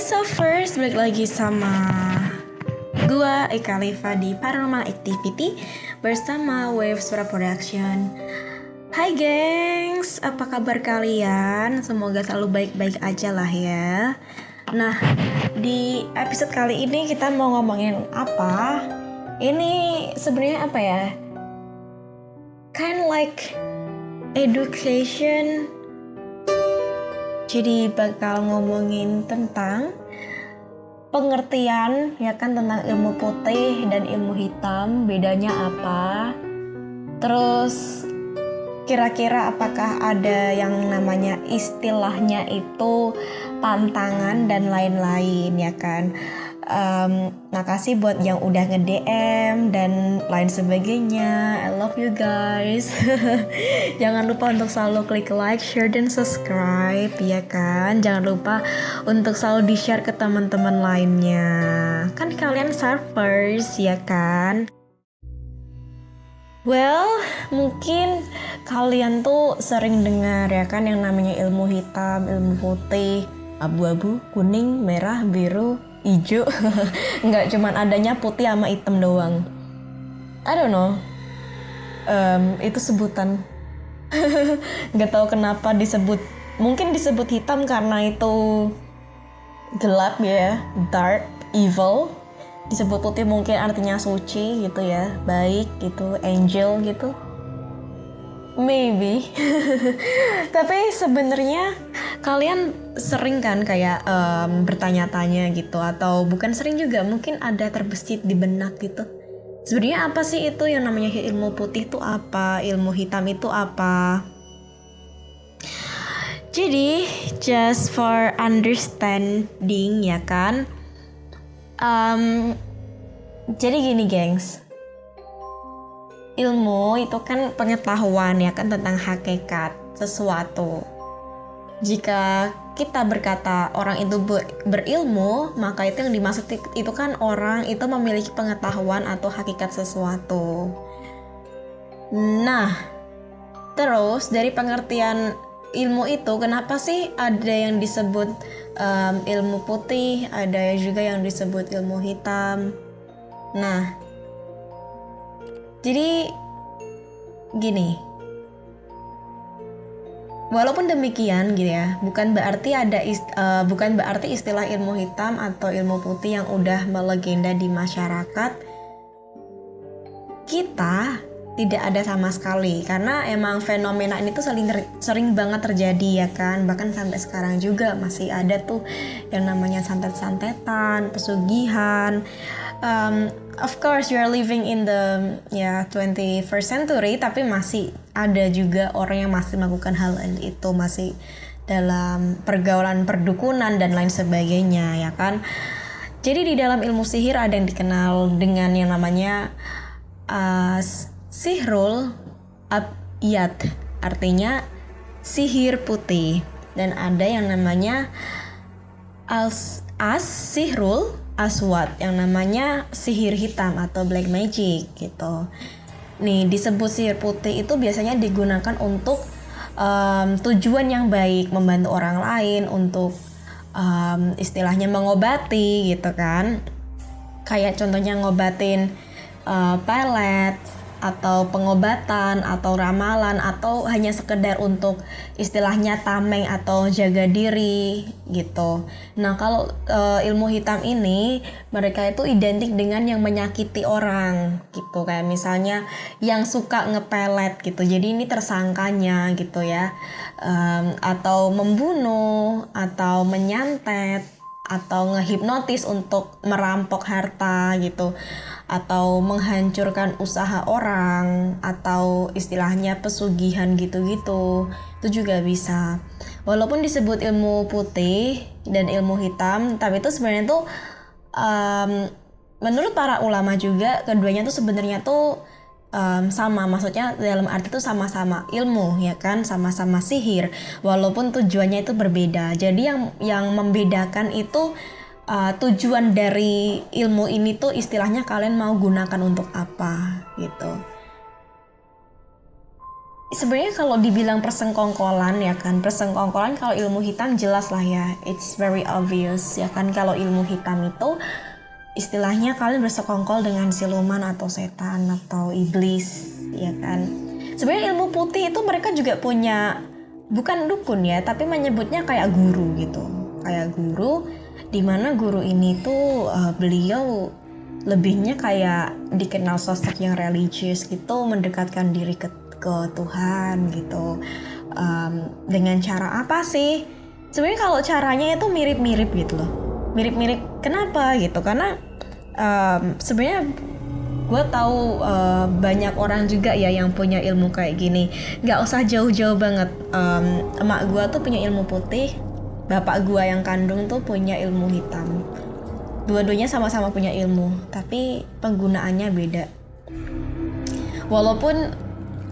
So first, balik lagi sama gua Eka Liva di Paranormal Activity bersama Wave Suara Production. Hai gengs, apa kabar kalian? Semoga selalu baik-baik aja lah ya. Nah, di episode kali ini kita mau ngomongin apa? Ini sebenarnya apa ya? Kind like education. Jadi bakal ngomongin tentang pengertian ya kan tentang ilmu putih dan ilmu hitam, bedanya apa. Terus kira-kira apakah ada yang namanya istilahnya itu pantangan dan lain-lain ya kan. Makasih buat yang udah nge-DM dan lain sebagainya. I love you guys. Jangan lupa untuk selalu klik like, share, dan subscribe ya kan. Jangan lupa untuk selalu di-share ke teman-teman lainnya. Kan kalian surfers ya kan. Well, mungkin kalian tuh sering dengar ya kan yang namanya ilmu hitam, ilmu putih, abu-abu, kuning, merah, biru, hijau. Nggak cuman adanya putih sama hitam doang. I don't know. Itu sebutan. Nggak tahu kenapa disebut. Mungkin disebut hitam karena itu gelap ya, dark, evil. Disebut putih mungkin artinya suci gitu ya, baik gitu, angel gitu. Maybe. Tapi sebenarnya kalian sering kan kayak bertanya-tanya gitu, atau bukan sering juga, mungkin ada terbesit di benak gitu. Sebenarnya apa sih itu yang namanya ilmu putih itu apa, ilmu hitam itu apa? Jadi just for understanding ya kan. Jadi gini gengs. Ilmu itu kan pengetahuan ya kan tentang hakikat sesuatu. Jika kita berkata orang itu berilmu, maka itu yang dimaksud itu kan orang itu memiliki pengetahuan atau hakikat sesuatu. Nah, terus dari pengertian ilmu itu, kenapa sih ada yang disebut ilmu putih, ada juga yang disebut ilmu hitam? Nah, jadi gini, walaupun demikian gitu ya, bukan berarti istilah ilmu hitam atau ilmu putih yang udah melegenda di masyarakat kita tidak ada sama sekali, karena emang fenomena ini tuh sering banget terjadi ya kan, bahkan sampai sekarang juga masih ada tuh yang namanya santet-santetan, pesugihan. Of course you are living in the 21st century, tapi masih ada juga orang yang masih melakukan hal itu, masih dalam pergaulan perdukunan dan lain sebagainya ya kan. Jadi di dalam ilmu sihir ada yang dikenal dengan yang namanya sihrul abyad, artinya sihir putih, dan ada yang namanya sihrul aswad yang namanya sihir hitam atau black magic gitu. Nih, disebut sihir putih itu biasanya digunakan untuk tujuan yang baik, membantu orang lain, untuk istilahnya mengobati gitu kan. Kayak contohnya ngobatin pelet, atau pengobatan, atau ramalan, atau hanya sekedar untuk istilahnya tameng atau jaga diri gitu. Nah, kalau ilmu hitam ini mereka itu identik dengan yang menyakiti orang gitu, kayak misalnya yang suka ngepelet gitu, jadi ini tersangkanya gitu ya, atau membunuh, atau menyantet, atau ngehipnotis untuk merampok harta gitu, atau menghancurkan usaha orang, atau istilahnya pesugihan gitu-gitu. Itu juga bisa. Walaupun disebut ilmu putih dan ilmu hitam, tapi itu sebenarnya tuh menurut para ulama juga keduanya tuh sebenarnya tuh sama, maksudnya dalam arti itu sama-sama ilmu ya kan, sama-sama sihir, walaupun tujuannya itu berbeda. Jadi yang membedakan itu tujuan dari ilmu ini tuh istilahnya kalian mau gunakan untuk apa gitu. sebenarnya kalau dibilang persengkongkolan ya kan, persengkongkolan kalau ilmu hitam jelas lah ya, it's very obvious ya kan. Kalau ilmu hitam itu istilahnya kalian bersekongkol dengan siluman atau setan atau iblis ya kan. Sebenarnya ilmu putih itu mereka juga punya, bukan dukun ya, tapi menyebutnya kayak guru gitu, kayak guru, dimana guru ini tuh beliau lebihnya kayak dikenal sosok yang religius gitu, mendekatkan diri ke Tuhan gitu. Dengan cara apa sih? Sebenarnya kalau caranya itu mirip-mirip gitu loh. Mirip-mirip kenapa gitu? Karena sebenarnya gue tahu banyak orang juga ya yang punya ilmu kayak gini. Gak usah jauh-jauh banget. Emak gue tuh punya ilmu putih, bapak gue yang kandung tuh punya ilmu hitam. Dua-duanya sama-sama punya ilmu, tapi penggunaannya beda. Walaupun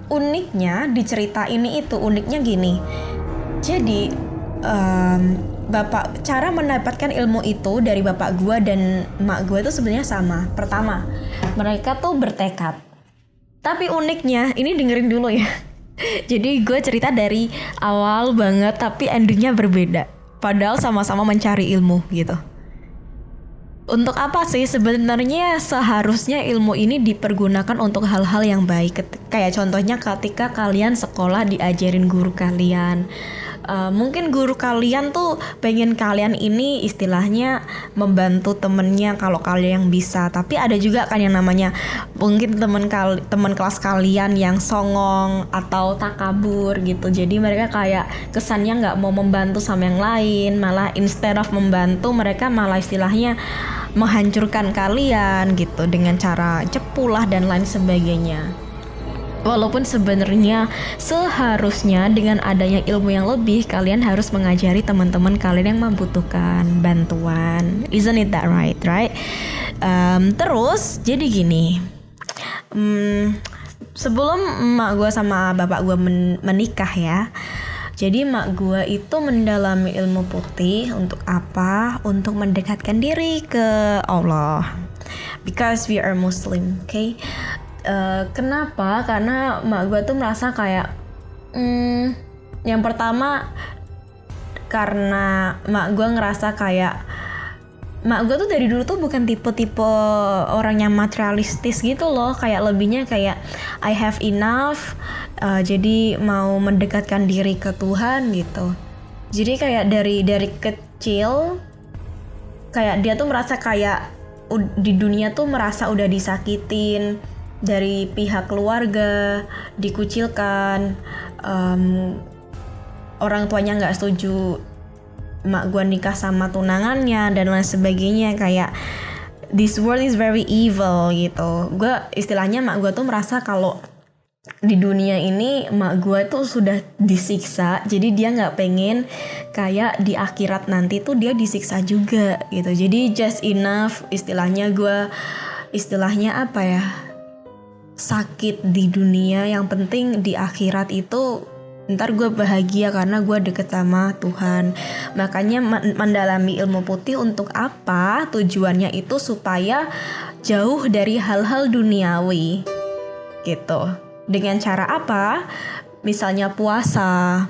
uniknya di cerita ini itu uniknya gini. Jadi cara mendapatkan ilmu itu dari bapak gue dan emak gue itu sebenarnya sama. Pertama, mereka tuh bertekad. Tapi uniknya, ini dengerin dulu ya. Jadi gue cerita dari awal banget, tapi endingnya berbeda. Padahal sama-sama mencari ilmu gitu. Untuk apa sih sebenarnya seharusnya ilmu ini dipergunakan untuk hal-hal yang baik. Kayak contohnya ketika kalian sekolah diajarin guru kalian. Mungkin guru kalian tuh pengen kalian ini istilahnya membantu temennya kalau kalian yang bisa. Tapi ada juga kan yang namanya mungkin teman kelas kalian yang songong atau takabur gitu. Jadi mereka kayak kesannya nggak mau membantu sama yang lain, malah instead of membantu mereka malah istilahnya menghancurkan kalian gitu dengan cara cepulah dan lain sebagainya. Walaupun sebenarnya seharusnya dengan adanya ilmu yang lebih, kalian harus mengajari teman-teman kalian yang membutuhkan bantuan. Isn't it that right? Terus jadi gini, sebelum emak gue sama bapak gue menikah ya, jadi emak gue itu mendalami ilmu putih untuk apa? Untuk mendekatkan diri ke Allah. Because we are Muslim, okay? Kenapa? Karena emak gue tuh merasa kayak yang pertama karena emak gue ngerasa kayak emak gue tuh dari dulu tuh bukan tipe-tipe orang yang materialistis gitu loh, kayak lebihnya kayak I have enough, jadi mau mendekatkan diri ke Tuhan gitu. Jadi kayak dari kecil kayak dia tuh merasa kayak di dunia tuh merasa udah disakitin dari pihak keluarga, dikucilkan, orang tuanya nggak setuju emak gue nikah sama tunangannya dan lain sebagainya, kayak this world is very evil gitu. Gue istilahnya emak gue tuh merasa kalau di dunia ini emak gue tuh sudah disiksa, jadi dia nggak pengen kayak di akhirat nanti tuh dia disiksa juga gitu. Jadi just enough istilahnya apa ya, sakit di dunia, yang penting di akhirat itu ntar gue bahagia karena gue deket sama Tuhan. Makanya mendalami ilmu putih untuk apa? Tujuannya itu supaya jauh dari hal-hal duniawi gitu. Dengan cara apa? Misalnya puasanya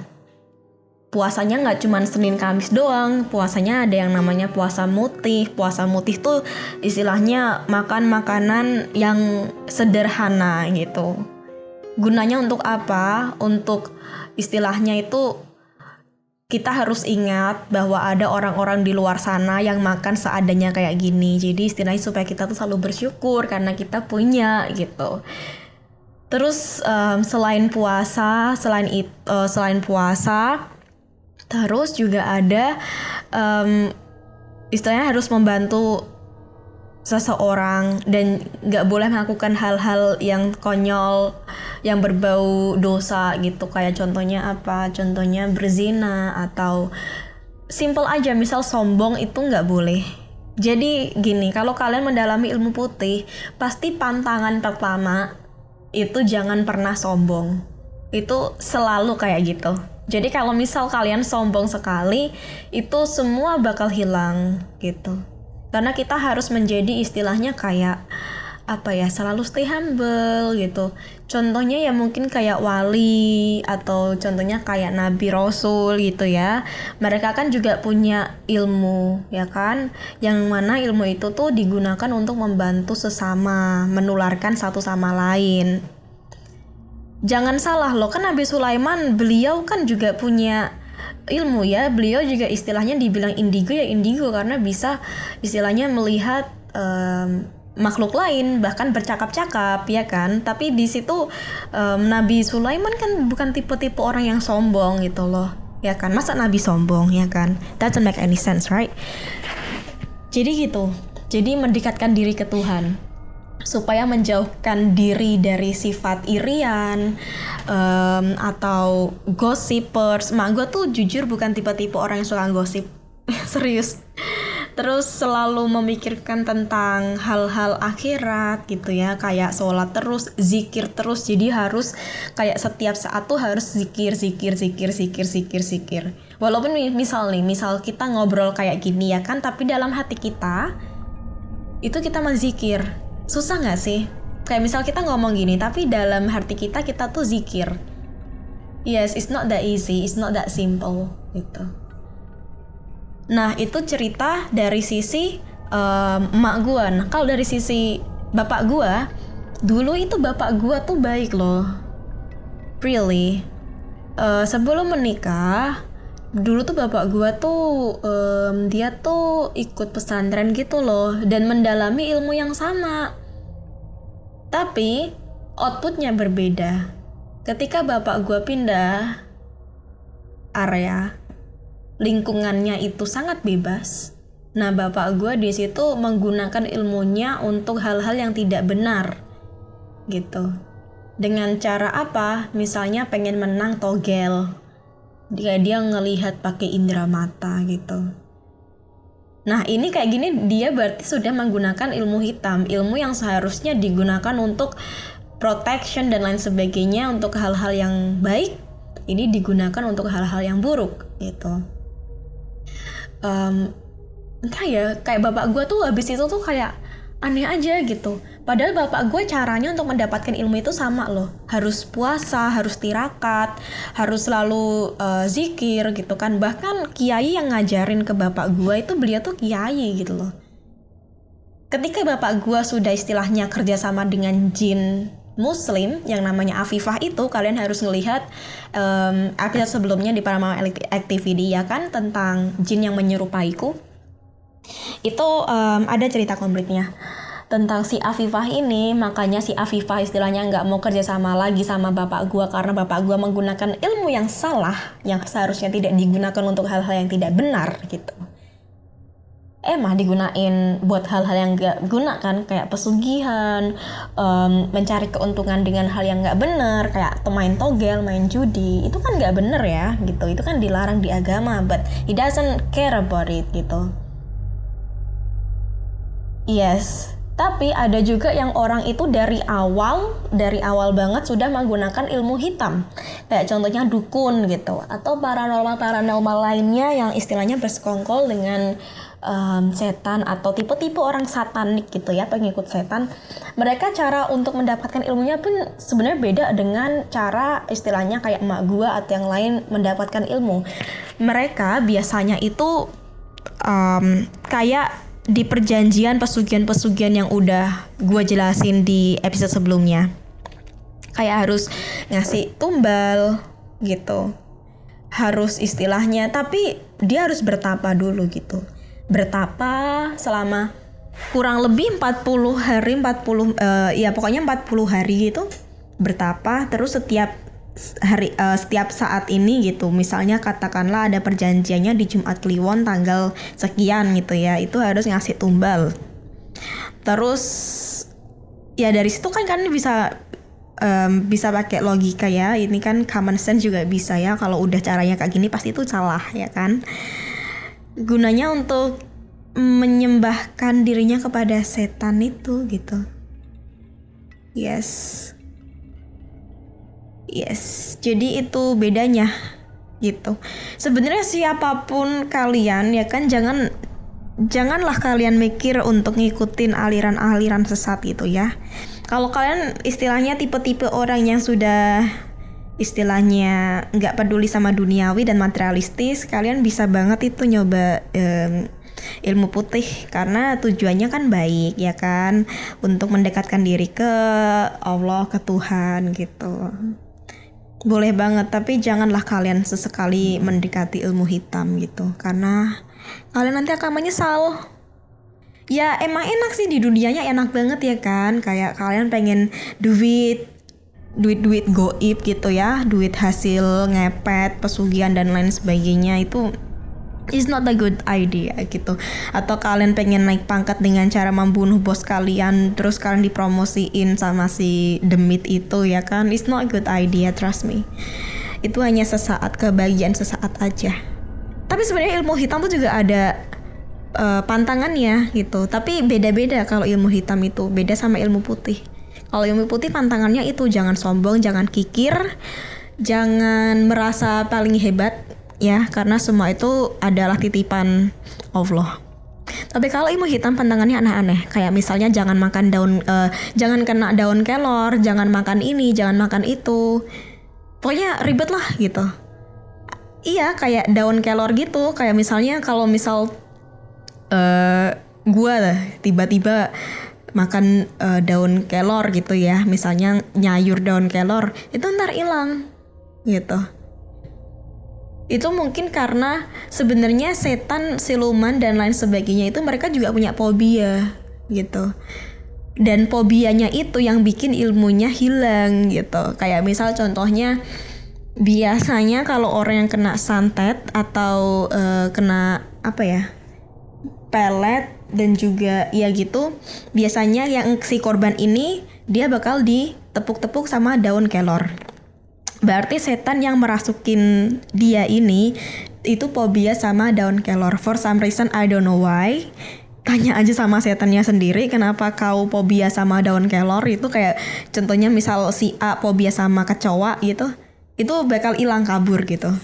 nggak cuma Senin Kamis doang, puasanya ada yang namanya puasa mutih. Puasa mutih tuh istilahnya makan makanan yang sederhana gitu. Gunanya untuk apa? Untuk istilahnya itu kita harus ingat bahwa ada orang-orang di luar sana yang makan seadanya kayak gini. Jadi istilahnya supaya kita tuh selalu bersyukur karena kita punya gitu. Terus selain puasa, terus juga ada istilahnya harus membantu seseorang dan gak boleh melakukan hal-hal yang konyol, yang berbau dosa gitu. Kayak contohnya apa? Contohnya berzina atau simple aja misal sombong, itu gak boleh. Jadi gini, kalau kalian mendalami ilmu putih, pasti pantangan pertama itu jangan pernah sombong. Itu selalu kayak gitu. Jadi kalau misal kalian sombong sekali, itu semua bakal hilang gitu. Karena kita harus menjadi istilahnya kayak selalu stay humble gitu. Contohnya ya mungkin kayak wali atau contohnya kayak nabi rasul gitu ya. Mereka kan juga punya ilmu ya kan, yang mana ilmu itu tuh digunakan untuk membantu sesama, menularkan satu sama lain. Jangan salah loh, kan Nabi Sulaiman beliau kan juga punya ilmu ya, beliau juga istilahnya dibilang indigo ya indigo karena bisa istilahnya melihat makhluk lain bahkan bercakap-cakap ya kan. Tapi di situ Nabi Sulaiman kan bukan tipe-tipe orang yang sombong gitu loh ya kan, masa Nabi sombong ya kan, that doesn't make any sense right. Jadi gitu, jadi mendekatkan diri ke Tuhan supaya menjauhkan diri dari sifat irian atau gossipers. Mak gue tuh jujur bukan tipe-tipe orang yang suka gosip serius. Terus selalu memikirkan tentang hal-hal akhirat gitu ya, kayak sholat terus, zikir terus. Jadi harus kayak setiap saat tuh harus zikir. Walaupun misal kita ngobrol kayak gini ya kan, tapi dalam hati kita itu kita menzikir. Susah gak sih? Kayak misal kita ngomong gini, tapi dalam hati kita tuh zikir. Yes, it's not that easy, it's not that simple gitu. Nah itu cerita dari sisi emak gue. Nah kalau dari sisi bapak gue, dulu itu bapak gue tuh baik loh. Really. Sebelum menikah, dulu tuh bapak gue tuh dia tuh ikut pesantren gitu loh dan mendalami ilmu yang sama, tapi outputnya berbeda. Ketika bapak gue pindah area, lingkungannya itu sangat bebas. Nah bapak gue di situ menggunakan ilmunya untuk hal-hal yang tidak benar gitu. Dengan cara apa? Misalnya pengen menang togel, dia ngelihat pakai indera mata gitu. Nah ini kayak gini dia berarti sudah menggunakan ilmu hitam, ilmu yang seharusnya digunakan untuk protection dan lain sebagainya, untuk hal-hal yang baik, ini digunakan untuk hal-hal yang buruk gitu. Entah ya, kayak bapak gue tuh habis itu tuh kayak aneh aja gitu. Padahal bapak gue caranya untuk mendapatkan ilmu itu sama loh. Harus puasa, harus tirakat, harus selalu zikir gitu kan. Bahkan kiai yang ngajarin ke bapak gue itu beliau tuh kiai gitu loh. Ketika bapak gue sudah istilahnya kerjasama dengan jin muslim yang namanya Afifah itu, kalian harus ngelihat episode sebelumnya di Paranormal Activity ya kan, tentang jin yang menyerupaiku. Itu ada cerita komplitnya tentang si Afifah ini. Makanya si Afifah istilahnya nggak mau kerja sama lagi sama bapak gua karena bapak gua menggunakan ilmu yang salah, yang seharusnya tidak digunakan untuk hal-hal yang tidak benar gitu. Mah digunain buat hal-hal yang nggak guna kan, kayak pesugihan, mencari keuntungan dengan hal yang nggak benar, kayak main togel, main judi. Itu kan nggak bener ya gitu, itu kan dilarang di agama, but he doesn't care about it gitu. Yes, tapi ada juga yang orang itu dari awal banget sudah menggunakan ilmu hitam. Kayak contohnya dukun gitu, atau paranormal lainnya yang istilahnya bersekongkol dengan setan atau tipe-tipe orang satanik gitu ya, pengikut setan. Mereka cara untuk mendapatkan ilmunya pun sebenarnya beda dengan cara istilahnya kayak emak gua atau yang lain mendapatkan ilmu. Mereka biasanya itu kayak di perjanjian pesugihan yang udah gue jelasin di episode sebelumnya, kayak harus ngasih tumbal gitu, harus istilahnya, tapi dia harus bertapa dulu gitu, bertapa selama kurang lebih 40 hari pokoknya 40 hari gitu bertapa. Terus setiap saat ini gitu, misalnya katakanlah ada perjanjiannya di Jumat Kliwon tanggal sekian gitu ya, itu harus ngasih tumbal. Terus ya dari situ kan kalian bisa pakai logika ya, ini kan common sense juga bisa ya, kalau udah caranya kayak gini pasti itu salah ya kan. Gunanya untuk menyembahkan dirinya kepada setan itu gitu. Yes, jadi itu bedanya gitu. Sebenarnya siapapun kalian ya kan, jangan janganlah kalian mikir untuk ngikutin aliran-aliran sesat itu ya. Kalau kalian istilahnya tipe-tipe orang yang sudah istilahnya nggak peduli sama duniawi dan materialistis, kalian bisa banget itu nyoba ilmu putih, karena tujuannya kan baik ya kan, untuk mendekatkan diri ke Allah, ke Tuhan gitu. Boleh banget, tapi janganlah kalian sesekali mendekati ilmu hitam gitu, karena kalian nanti akan menyesal. Ya emang enak sih di dunianya, enak banget ya kan, kayak kalian pengen duit goib gitu ya, duit hasil ngepet, pesugihan dan lain sebagainya, itu is not a good idea gitu. Atau kalian pengen naik pangkat dengan cara membunuh bos kalian, terus kalian dipromosiin sama si demit itu ya kan, it's not a good idea, trust me. Itu hanya sesaat, kebahagiaan sesaat aja. Tapi sebenarnya ilmu hitam tuh juga ada pantangannya gitu, tapi beda-beda. Kalau ilmu hitam itu beda sama ilmu putih. Kalau ilmu putih pantangannya itu jangan sombong, jangan kikir, jangan merasa paling hebat ya, karena semua itu adalah titipan Allah. Tapi kalau ilmu hitam pantangannya aneh-aneh, kayak misalnya jangan makan jangan kena daun kelor, jangan makan ini, jangan makan itu, pokoknya ribet lah gitu. Iya, kayak daun kelor gitu, kayak misalnya kalau misal gua lah tiba-tiba makan daun kelor gitu ya, misalnya nyayur daun kelor, itu ntar hilang gitu. Itu mungkin karena sebenarnya setan, siluman dan lain sebagainya itu mereka juga punya fobia gitu. Dan fobianya itu yang bikin ilmunya hilang gitu. Kayak misal contohnya, biasanya kalau orang yang kena santet atau kena pelet dan juga ya gitu, biasanya yang si korban ini dia bakal ditepuk-tepuk sama daun kelor. Berarti setan yang merasukin dia ini itu fobia sama daun kelor. For some reason I don't know why. Tanya aja sama setannya sendiri, kenapa kau fobia sama daun kelor. Itu kayak contohnya misal si A fobia sama kecoa gitu, itu bakal hilang, kabur gitu.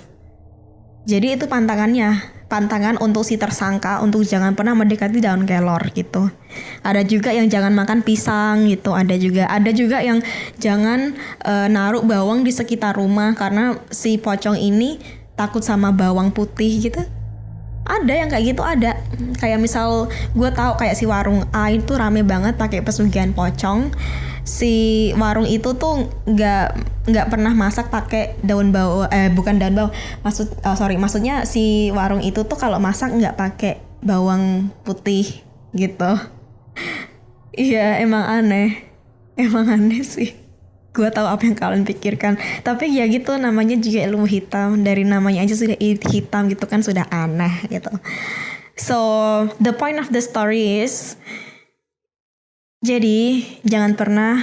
Jadi itu pantangan untuk si tersangka untuk jangan pernah mendekati daun kelor gitu. Ada juga yang jangan makan pisang gitu. Ada juga yang jangan naruh bawang di sekitar rumah karena si pocong ini takut sama bawang putih gitu. Ada yang kayak gitu, ada. Kayak misal gue tahu kayak si warung A itu rame banget pakai pesugihan pocong. Si warung itu tuh nggak pernah masak pakai daun bawang, bukan daun bawang, maksudnya si warung itu tuh kalau masak nggak pakai bawang putih gitu. Iya, emang aneh sih. Gue tahu apa yang kalian pikirkan, tapi ya gitu, namanya juga ilmu hitam. Dari namanya aja sudah hitam gitu kan, sudah aneh gitu. So the point of the story is, jadi jangan pernah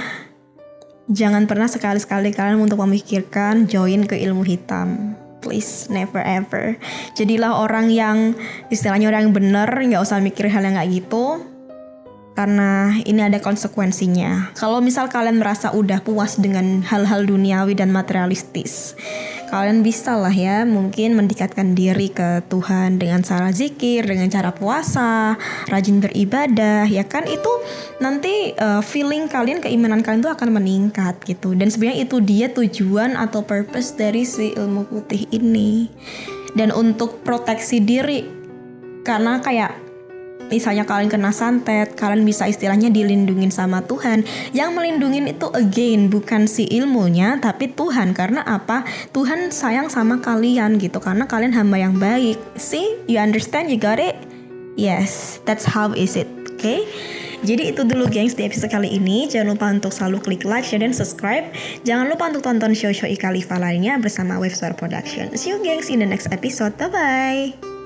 sekali-sekali kalian untuk memikirkan join ke ilmu hitam. Please, never ever. Jadilah orang yang istilahnya orang yang benar, nggak usah mikir hal yang kayak gitu. Karena ini ada konsekuensinya. Kalau misal kalian merasa udah puas dengan hal-hal duniawi dan materialistis, kalian bisa lah ya mungkin mendekatkan diri ke Tuhan dengan cara zikir, dengan cara puasa, rajin beribadah, ya kan. Itu nanti feeling kalian, keimanan kalian tuh akan meningkat gitu. Dan sebenarnya itu dia tujuan atau purpose dari si ilmu putih ini. Dan untuk proteksi diri, karena kayak misalnya kalian kena santet, kalian bisa istilahnya dilindungin sama Tuhan. Yang melindungin itu again bukan si ilmunya, tapi Tuhan. Karena apa? Tuhan sayang sama kalian gitu, karena kalian hamba yang baik. See? You understand? You got it? Yes, that's how is it. Okay? Jadi itu dulu gengs di episode kali ini. Jangan lupa untuk selalu klik like, share, dan subscribe. Jangan lupa untuk tonton show-show Ika Liva lainnya bersama Wave Store Production. See you gengs in the next episode. Bye-bye.